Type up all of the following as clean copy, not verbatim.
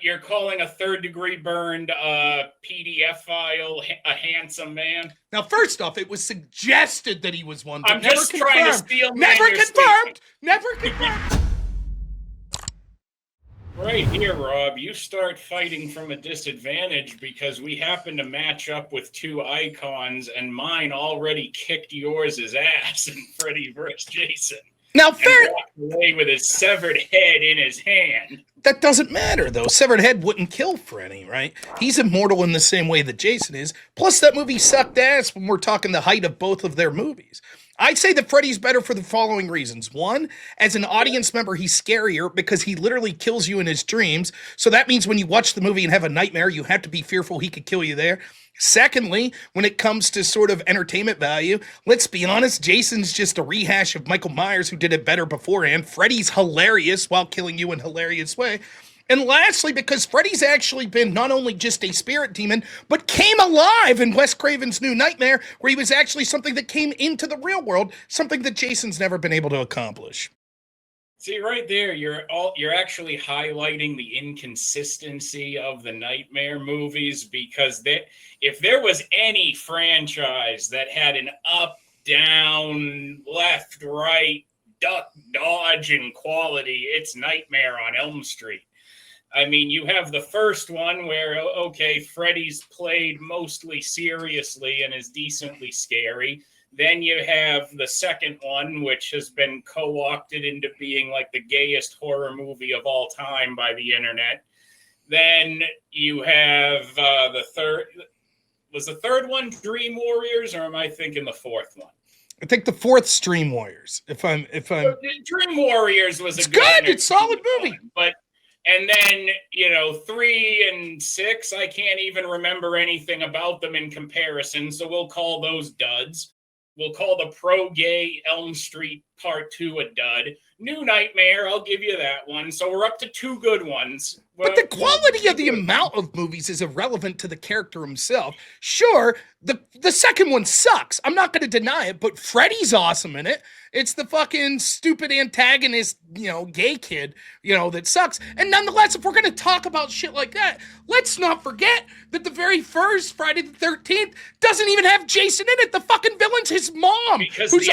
You're calling a third-degree burned PDF file a handsome man? Now, first off, it was suggested that he was one, but I'm never just confirmed. trying to steal Never confirmed. Never confirmed. Right here, Rob, you start fighting from a disadvantage because we happen to match up with two icons, and mine already kicked yours' ass in Freddy vs. Jason. Now, fair. Walked away with his severed head in his hand. That doesn't matter, though. Severed head wouldn't kill Freddy, right? He's immortal in the same way that Jason is. Plus, that movie sucked ass when we're talking the height of both of their movies. I'd say that Freddy's better for the following reasons. One, as an audience member, he's scarier because he literally kills you in his dreams. So that means when you watch the movie and have a nightmare, you have to be fearful he could kill you there. Secondly, when it comes to sort of entertainment value, let's be honest, Jason's just a rehash of Michael Myers who did it better beforehand. Freddy's hilarious while killing you in a hilarious way. And lastly, because Freddy's actually been not only just a spirit demon, but came alive in Wes Craven's New Nightmare, where he was actually something that came into the real world, something that Jason's never been able to accomplish. See, right there, you're actually highlighting the inconsistency of the Nightmare movies, because if there was any franchise that had an up, down, left, right, duck, dodge in quality, it's Nightmare on Elm Street. I mean, you have the first one where, okay, Freddy's played mostly seriously and is decently scary. Then you have the second one, which has been co-opted into being like the gayest horror movie of all time by the internet. Then you have the third. Was the third one Dream Warriors, or am I thinking the fourth one? I think the fourth Dream Warriors. If I'm Dream Warriors was it's good. It's a solid movie, but. And then, 3 and 6, I can't even remember anything about them in comparison, so we'll call those duds. We'll call the pro-gay Elm Street Part 2 a dud. New Nightmare, I'll give you that one. So we're up to 2 good ones. But the quality of the amount of movies is irrelevant to the character himself. Sure, the second one sucks. I'm not going to deny it, but Freddy's awesome in it. It's the fucking stupid antagonist, gay kid, that sucks. And nonetheless, if we're going to talk about shit like that, let's not forget that the very first Friday the 13th doesn't even have Jason in it. The fucking villain's his mom. Because the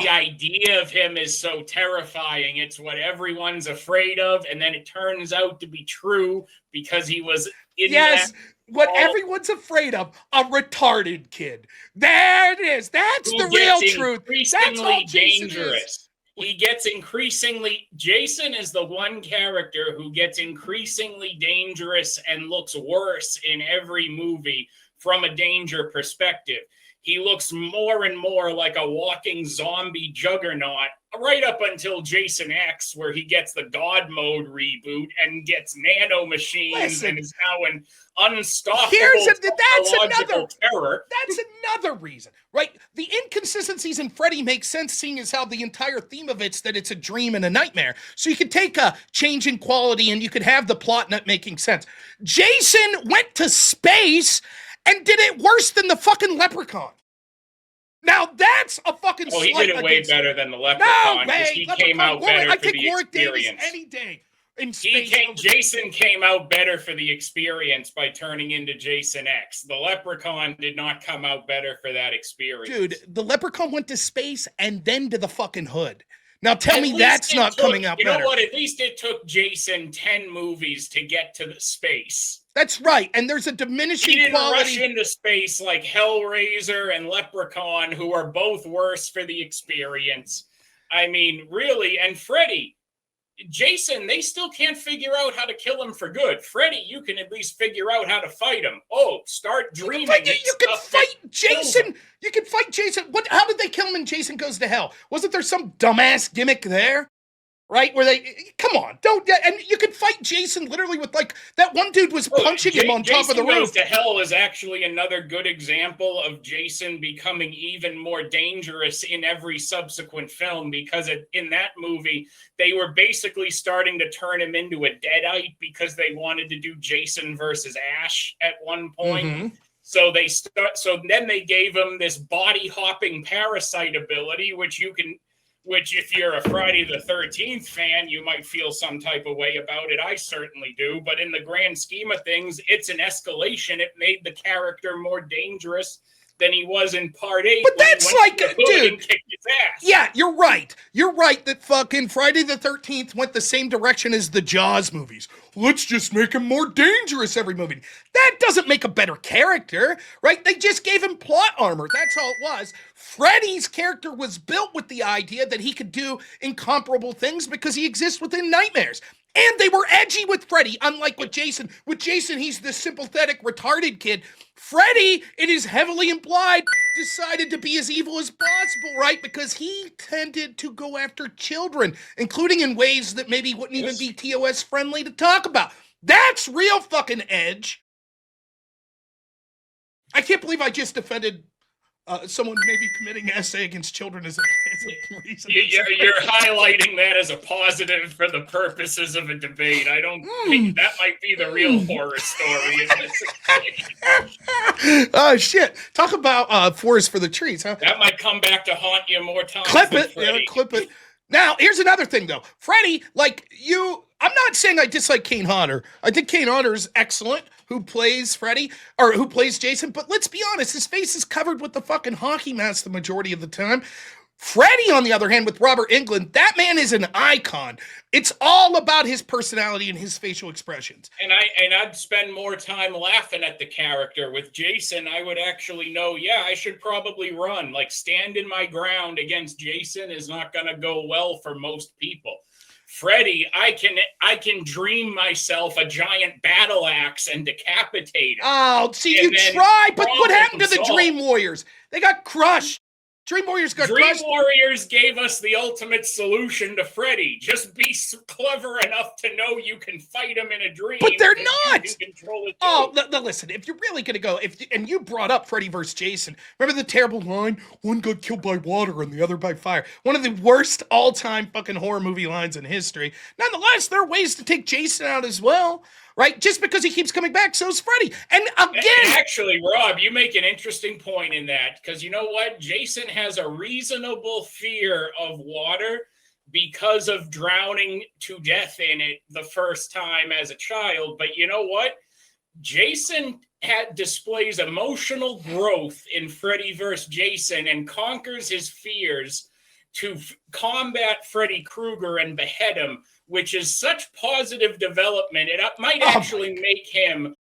idea of him is so terrifying. It's what everyone's afraid of, and then it turns out to be true because he was in that. What everyone's afraid of, a retarded kid. There it is. That's the real truth. That's all dangerous. He gets increasingly. Jason is the one character who gets increasingly dangerous and looks worse in every movie from a danger perspective. He looks more and more like a walking zombie juggernaut, right up until Jason X, where he gets the God Mode reboot and gets nano machines and is now an unstoppable terror. That's another reason, right? The inconsistencies in Freddy make sense, seeing as how the entire theme of it's that it's a dream and a nightmare. So you could take a change in quality and you could have the plot not making sense. Jason went to space and did it worse than the fucking Leprechaun. Now that's a fucking slight. He did it way better than the Leprechaun because he came out better for the experience. Any day in space. Jason came out better for the experience by turning into Jason X. The Leprechaun did not come out better for that experience. Dude, the Leprechaun went to space and then to the fucking hood. Now tell me that's not coming out better. You know what? At least it took Jason 10 movies to get to the space. That's right, and there's a diminishing quality. He didn't rush into space like Hellraiser and Leprechaun, who are both worse for the experience. I mean, really, and Freddy, Jason, they still can't figure out how to kill him for good. Freddy, you can at least figure out how to fight him. Oh, start dreaming. You can fight Jason. You can fight Jason. How did they kill him in Jason Goes to Hell? Wasn't there some dumbass gimmick there? Right? Where come on, and you can fight Jason literally with that one dude was punching him on top of the roof. Jason Goes to Hell is actually another good example of Jason becoming even more dangerous in every subsequent film, because in that movie, they were basically starting to turn him into a Deadite because they wanted to do Jason versus Ash at one point. Mm-hmm. So then they gave him this body hopping parasite ability, which you can which if you're a Friday the 13th fan, you might feel some type of way about it. I certainly do. But in the grand scheme of things, it's an escalation. It made the character more dangerous than he was in part 8. But that's like, dude, kicked his ass. Yeah, you're right. You're right that fucking Friday the 13th went the same direction as the Jaws movies. Let's just make him more dangerous every movie. That doesn't make a better character, right? They just gave him plot armor. That's all it was. Freddy's character was built with the idea that he could do incomparable things because he exists within nightmares. And they were edgy with Freddy, unlike with Jason. With Jason, he's the sympathetic, retarded kid. Freddy, it is heavily implied, decided to be as evil as possible, right? Because he tended to go after children, including in ways that maybe wouldn't even be TOS friendly to talk about. That's real fucking edge. I can't believe I just defended someone maybe committing essay against children as a reason. You're highlighting that as a positive for the purposes of a debate. I don't think that might be the real horror story. Oh, shit. Talk about Forest for the Trees, huh? That might come back to haunt you more times. Clip it. Yeah, clip it. Now, here's another thing, though. Freddy, I'm not saying I dislike Kane Hodder. I think Kane Hodder is excellent, who plays Freddy, or who plays Jason, but let's be honest, his face is covered with the fucking hockey mask the majority of the time. Freddy, on the other hand, with Robert Englund, that man is an icon. It's all about his personality and his facial expressions. And I'd spend more time laughing at the character. With Jason, I would actually know, I should probably run. Like, standing my ground against Jason is not going to go well for most people. Freddy, I can dream myself a giant battle axe and decapitate him. Oh, see, you tried, but what happened to the Dream Warriors? They got crushed. Dream Warriors got crushed. Dream Warriors gave us the ultimate solution to Freddy. Just be clever enough to know you can fight him in a dream. But they're not. You can control it too. Oh, listen, if you're really going to go, and you brought up Freddy vs. Jason, remember the terrible line, one got killed by water and the other by fire? One of the worst all-time fucking horror movie lines in history. Nonetheless, there are ways to take Jason out as well. Right? Just because he keeps coming back, so is Freddy. And again... And actually, Rob, you make an interesting point in that. Because you know what? Jason has a reasonable fear of water because of drowning to death in it the first time as a child. But you know what? Jason displays emotional growth in Freddy vs. Jason and conquers his fears to combat Freddy Krueger and behead him, which is such positive development. It might actually make him,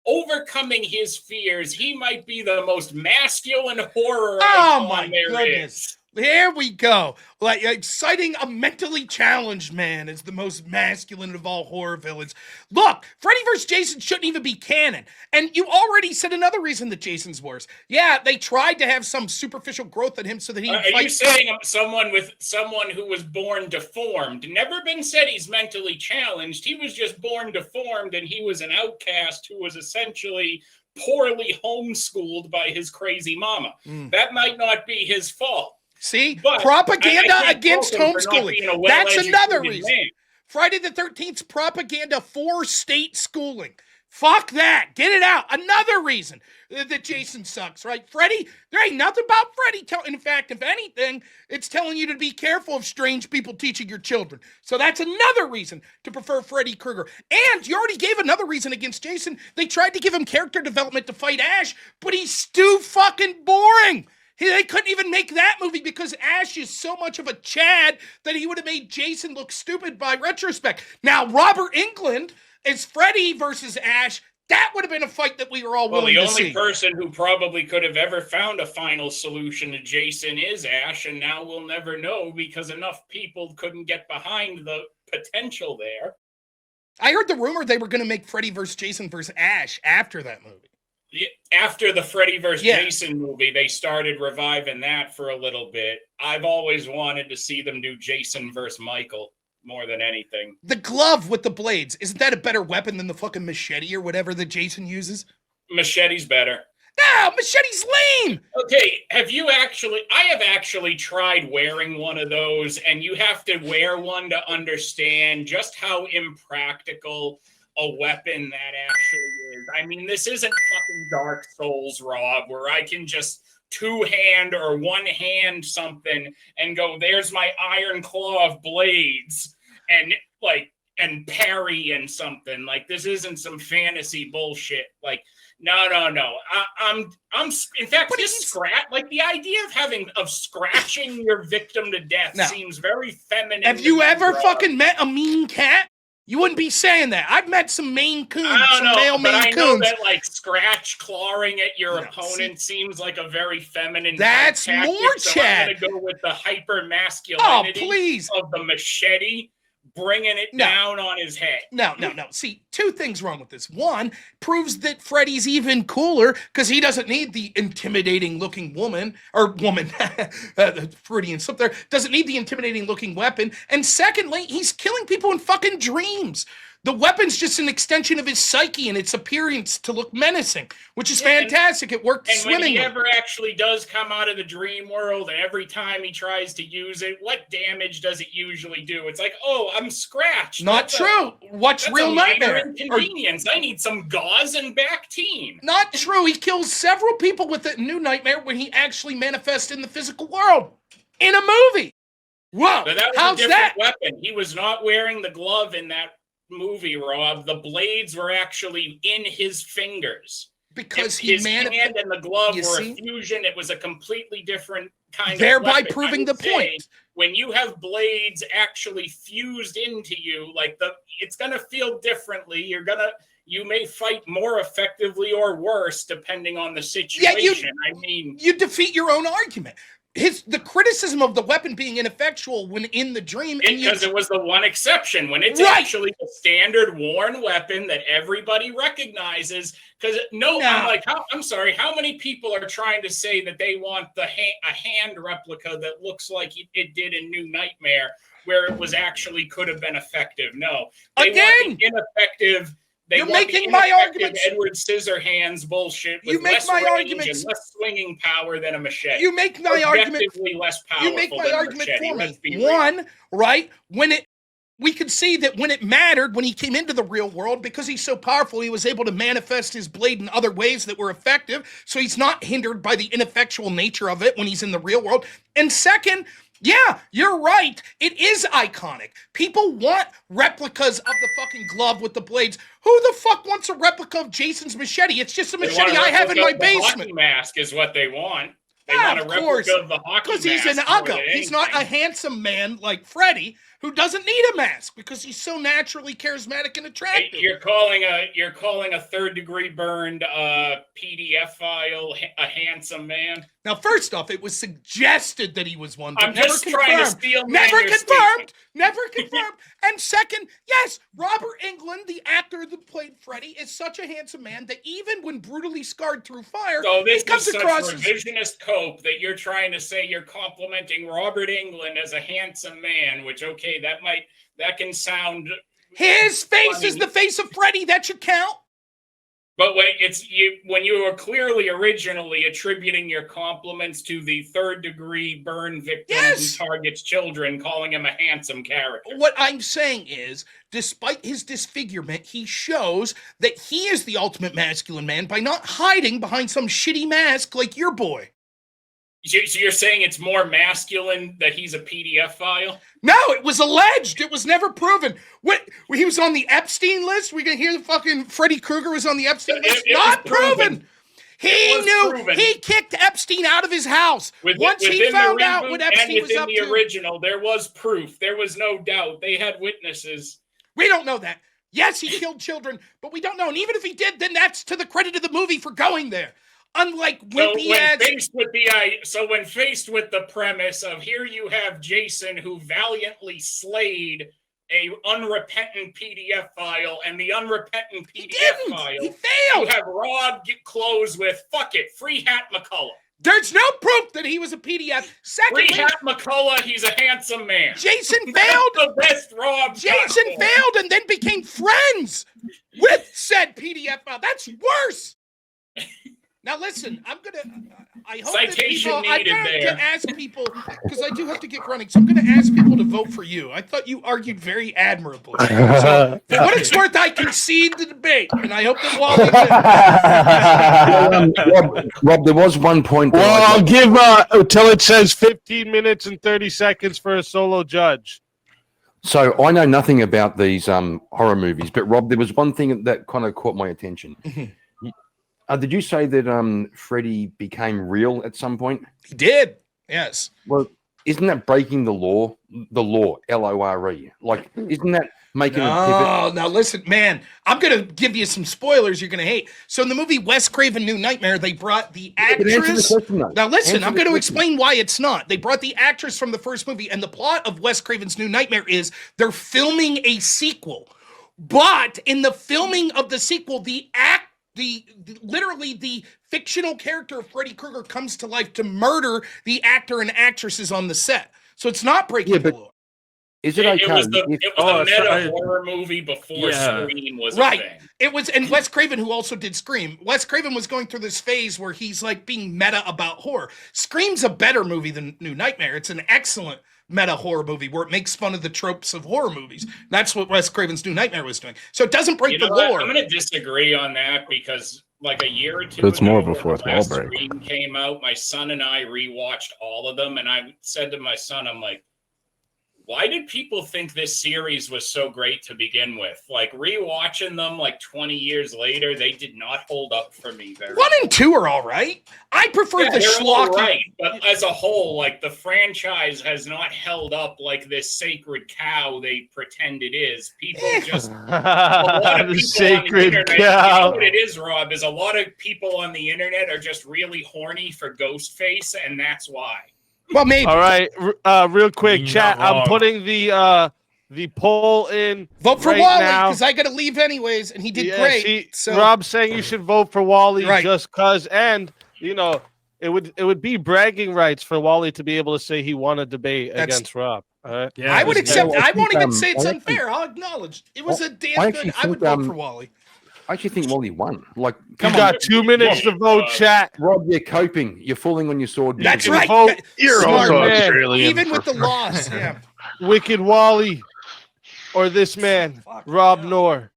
overcoming his fears, he might be the most masculine horror icon there is. There we go. Like, citing a mentally challenged man as the most masculine of all horror villains. Look, Freddy vs. Jason shouldn't even be canon. And you already said another reason that Jason's worse. Yeah, they tried to have some superficial growth in him so that he Are you saying someone who was born deformed? Never been said he's mentally challenged. He was just born deformed, and he was an outcast who was essentially poorly homeschooled by his crazy mama. That might not be his fault. See, but propaganda against homeschooling. That's another reason. Man. Friday the 13th's propaganda for state schooling. Fuck that. Get it out. Another reason that Jason sucks, right? Freddy, there ain't nothing about Freddy. In fact, if anything, it's telling you to be careful of strange people teaching your children. So that's another reason to prefer Freddy Krueger. And you already gave another reason against Jason. They tried to give him character development to fight Ash, but he's too fucking boring. They couldn't even make that movie because Ash is so much of a Chad that he would have made Jason look stupid by retrospect. Now, Robert Englund is Freddy versus Ash. That would have been a fight that we were all willing to see. The only person who probably could have ever found a final solution to Jason is Ash, and now we'll never know because enough people couldn't get behind the potential there. I heard the rumor they were going to make Freddy versus Jason versus Ash after that movie. After the Freddy vs. Jason movie, they started reviving that for a little bit. I've always wanted to see them do Jason versus Michael more than anything. The glove with the blades, isn't that a better weapon than the fucking machete or whatever that Jason uses? Machete's better. No, machete's lame! Okay, I have actually tried wearing one of those, and you have to wear one to understand just how impractical a weapon that actually is. I mean, this isn't fucking Dark Souls, Rob, where I can just two-hand or one-hand something and go, there's my iron claw of blades, and like, and parry and something. Like, this isn't some fantasy bullshit. Like, no. I'm in fact, But this scratch, like the idea of scratching your victim to death seems very feminine. Have you ever fucking met a mean cat? You wouldn't be saying that. I've met some Maine Coons, male Maine Coons. I know that like scratch clawing at your opponent seems like a very feminine. That's tactic, more, so Chad. I'm gonna go with the hyper masculinity of the machete, bringing it down on his head. No. See, two things wrong with this. One, proves that Freddy's even cooler because he doesn't need the intimidating looking woman, the Freudian slip there, doesn't need the intimidating looking weapon. And secondly, he's killing people in fucking dreams. The weapon's just an extension of his psyche and its appearance to look menacing, which is fantastic. It worked swimmingly. And when he ever actually does come out of the dream world, and every time he tries to use it, what damage does it usually do? It's like, oh, I'm scratched. Not true. What's real nightmare? Inconvenience. I need some gauze and Bactine. Not true. He kills several people with a new nightmare when he actually manifests in the physical world in a movie. Whoa! But that was a different weapon. He was not wearing the glove in that movie, Rob. The blades were actually in his fingers because his hand and the glove were a fusion. It was a completely different kind thereby of weapon. Proving the point. When you have blades actually fused into you, like it's gonna feel differently. You may fight more effectively or worse depending on the situation. You defeat your own argument. The criticism of the weapon being ineffectual when in the dream, because it was the one exception when it's actually a standard worn weapon that everybody recognizes. Because I'm sorry, how many people are trying to say that they want a hand replica that looks like it did in New Nightmare, where it was actually could have been effective? No, they want the ineffective. You're making my argument. Edward Scissorhands bullshit. With you make my argument. Less swinging power than a machete. You make my argument. Less powerful. You make my argument for me. One, right? We could see that when it mattered, when he came into the real world, because he's so powerful, he was able to manifest his blade in other ways that were effective. So he's not hindered by the ineffectual nature of it when he's in the real world. And second, yeah, you're right. It is iconic. People want replicas of the fucking glove with the blades. Who the fuck wants a replica of Jason's machete? It's just a machete I have in my basement. Hockey mask is what they want. They want a replica of the hockey mask. Because he's an uggo. He's not a handsome man like Freddy, who doesn't need a mask because he's so naturally charismatic and attractive. You're calling a third-degree burned PDF file a handsome man? Now, first off, it was suggested that he was one, but I'm never just confirmed. Trying to steal never confirmed. Never confirmed. And second, yes, Robert Englund, the actor that played Freddy, is such a handsome man that even when brutally scarred through fire, he comes across as revisionist cope that you're trying to say you're complimenting Robert Englund as a handsome man, which that can sound. His face is the face of Freddy. That should count. But when you were clearly originally attributing your compliments to the third-degree burn victim who targets children, calling him a handsome character. What I'm saying is, despite his disfigurement, he shows that he is the ultimate masculine man by not hiding behind some shitty mask like your boy. So you're saying it's more masculine that he's a PDF file? No, it was alleged. It was never proven. He was on the Epstein list? We can hear the fucking Freddy Krueger was on the Epstein list? Not proven. He knew. He kicked Epstein out of his house. Once he found out what Epstein was up to. Within the original, there was proof. There was no doubt. They had witnesses. We don't know that. Yes, he killed children, but we don't know. And even if he did, then that's to the credit of the movie for going there. Unlike wimpy ads. When faced with the premise of here you have Jason who valiantly slayed a unrepentant PDF file, and the unrepentant PDF file, he failed. You have Rod close with "fuck it, free Hat McCullough." There's no proof that he was a PDF. Secondly, free Hat McCullough, he's a handsome man. Jason failed. The best Rob. Jason failed and then became friends with said PDF file. That's worse. Now listen, I hope Citation that people, needed I'm going there. to ask people, because I do have to get running, so I'm going to ask people to vote for you. I thought you argued very admirably. So for what it's worth, I concede the debate, and I hope that Wally wins. Rob, there was one point. Well, I'll give until it says 15 minutes and 30 seconds for a solo judge. So I know nothing about these horror movies, but Rob, there was one thing that kind of caught my attention. Did you say that Freddy became real at some point? He did. Yes. Well, isn't that breaking the law? The law, LORE. Like, isn't that making a pivot? Now listen, man, I'm going to give you some spoilers you're going to hate. So in the movie Wes Craven New Nightmare, they brought the actress. Now listen, I'm going to explain why it's not. They brought the actress from the first movie, and the plot of Wes Craven's New Nightmare is they're filming a sequel. But in the filming of the sequel, literally the fictional character of Freddy Krueger comes to life to murder the actor and actresses on the set. So it's not breaking the law. Is it okay? It was a meta horror movie before Scream was a thing. It was, and Wes Craven, who also did Scream, Wes Craven was going through this phase where he's like being meta about horror. Scream's a better movie than New Nightmare. It's an excellent meta horror movie where it makes fun of the tropes of horror movies. That's what Wes Craven's New Nightmare was doing. So it doesn't break the lore. I'm going to disagree on that because like a year or two So it's ago, more of a fourth when the wall last break. Scream came out, my son and I rewatched all of them, and I said to my son, I'm like, why did people think this series was so great to begin with? Like rewatching them like 20 years later, they did not hold up for me very 1 and 2 are all right. I prefer the schlocky. Right, but as a whole, like the franchise has not held up like this sacred cow they pretend it is. People just a lot of The people sacred on the internet, cow. You know what it is, Rob? Is a lot of people on the internet are just really horny for Ghostface, and that's why. Well, maybe. All right, real quick, chat. I'm putting the poll in. Vote for right Wally now. because I got to leave anyways, and he did Yeah, great. see, So Rob's saying you should vote for Wally Right. just cause, and you know it would be bragging rights for Wally to be able to say he won a debate against Rob. All right? Yeah, I would accept. I I won't think, even say it's I unfair. I'll acknowledge it was a I damn actually good. I would think, vote for Wally. I actually think Wally won. Like, You got 2 minutes to vote, chat. Rob, you're coping. You're falling on your sword. That's can right. vote. You're Smart also man. Australian. Even with the loss, yeah. Wicked Wally or this man, Fuck, Rob yeah. Noer.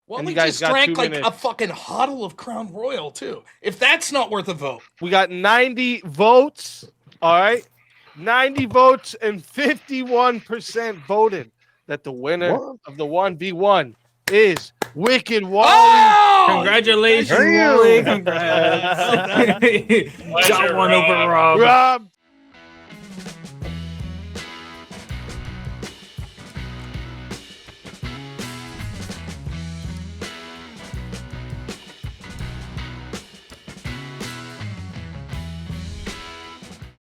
Wally you guys just got drank 2 like minutes. a fucking huddle of Crown Royal too. If that's not worth a vote, We got 90 votes. All right. 90 votes and 51% voted that the winner of the 1v1 is Wicked Wally. oh, Congratulations, Damn. Wally. Congrats. Got one over Rob. Rob,